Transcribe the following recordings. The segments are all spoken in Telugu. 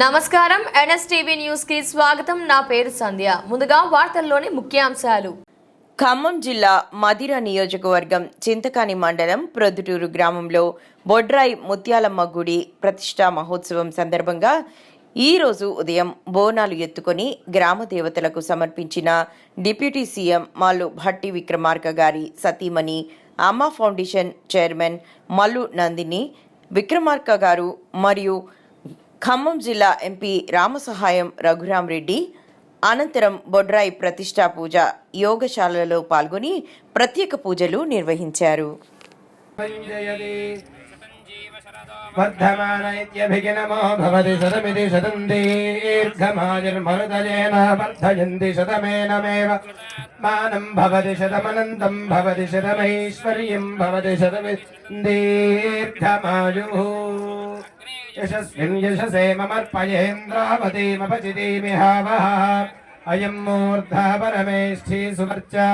నమస్కారం ఎన్ఎస్టీవీ న్యూస్ కి స్వాగతం. నా పేరు సంధ్య. ముందుగా వార్తల్లోని ముఖ్యాంశాలు. ఖమ్మం జిల్లా మదిర నియోజకవర్గం చింతకాని మండలం ప్రొద్దుటూరు గ్రామంలో బొడ్రాయి ముత్యాలమ్మ గుడి ప్రతిష్టా మహోత్సవం సందర్భంగా ఈరోజు ఉదయం బోనాలు ఎత్తుకొని గ్రామ దేవతలకు సమర్పించిన డిప్యూటీ సీఎం మల్లు భట్టి విక్రమార్క గారి సతీమణి అమ్మ ఫౌండేషన్ చైర్మన్ మల్లు నందిని విక్రమార్క గారు మరియు ఖమ్మం జిల్లా ఎంపీ రామసహాయం రఘురాం రెడ్డి అనంతరం బొడ్రాయి ప్రతిష్టా పూజ యోగశాలలో పాల్గొని ప్రత్యేక పూజలు నిర్వహించారు. वर्धमानैत्यभिगिनमो भवति शतमिति शतं दीर्घमायुर्मरुदयेन वर्धयन्ति शतमेनमेव मानं भवति शतमनन्तं भवति शतमैश्वर्यं भवति शतमिन्दीर्घमायुः यशस्मिन् यशसे ममर्पयेन्द्रावतीमपचितिमिहावः अयं मूर्धा परमेष्ठी सुवर्चा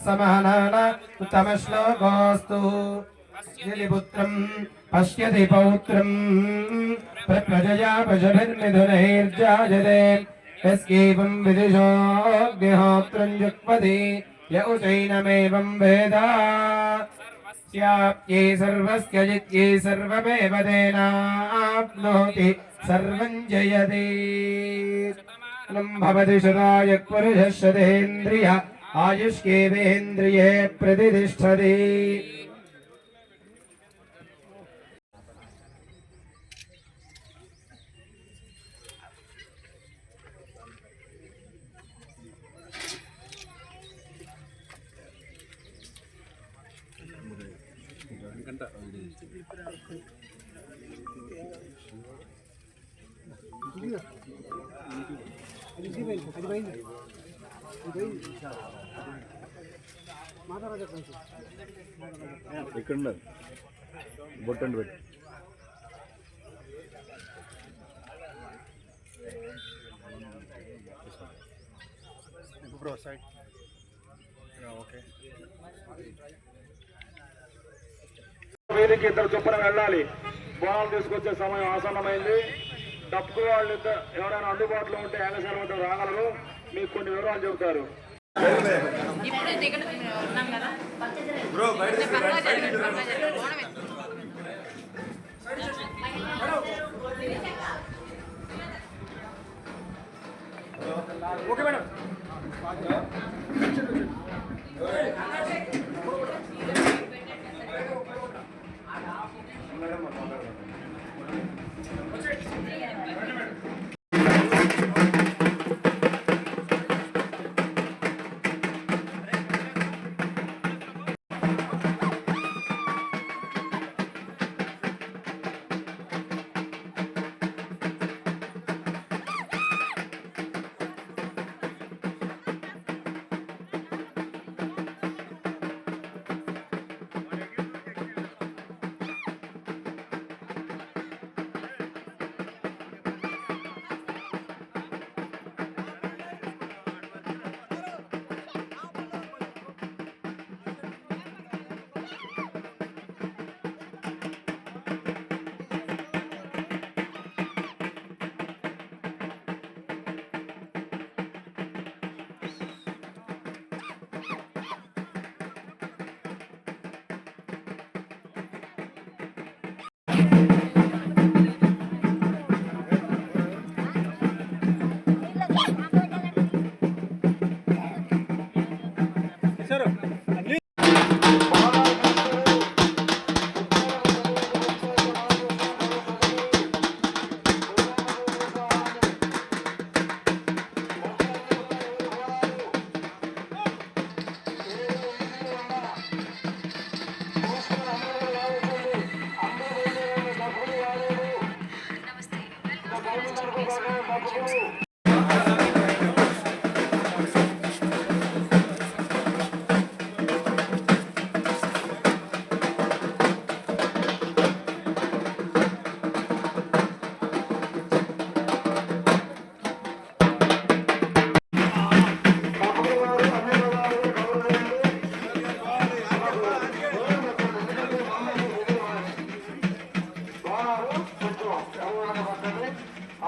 समानः उत्तमश्लोकोऽस्तु पुत्रं पश्यति पौत्रं प्रजया पशुभिर्मिथुनैर्जायते यस्यैवं विदिशोऽग्निहोत्रं जुक्पति य उचैनमेवं वेद स्याप्यै सर्वस्य जित्यै सर्वमेव तेनाप्नोति सर्वं जयति भवति शताय पुरुषः शतेन्द्रिय आयुष्येवेन्द्रिये प्रतिष्ठति. ఇక్కడ బొట్టండి పెట్టి బ్రో సైడ్ ఓకే. వీరికి ఇద్దరు చొప్పున వెళ్ళాలి. బాల్ తీసుకొచ్చే సమయం ఆసన్నమైంది. తప్పు వాళ్ళు ఎవరైనా అందుబాటులో ఉంటే యాంగశాల వద్ద రాగలరు. మీకు కొన్ని వివరాలు చెబుతారు. Okay madam.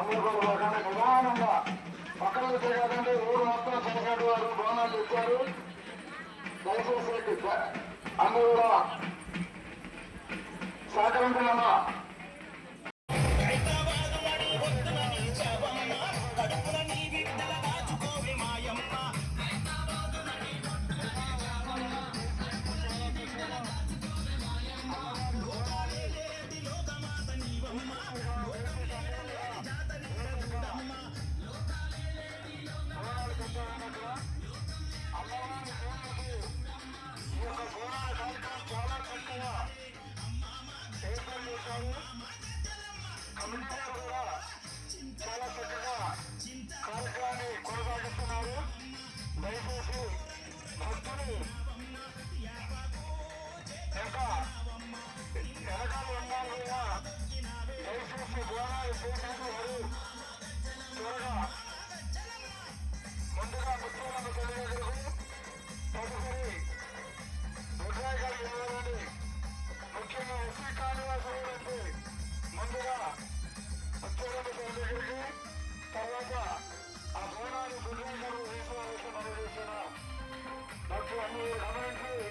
అందరూ కూడా పోకుండా నిదానంగా పక్కన చేయకండి. ఊరు మొత్తం చేసేటి వారు బోనాలు ఇచ్చారు. దయచేసి అందరూ కూడా సహకరించాలమ్మా.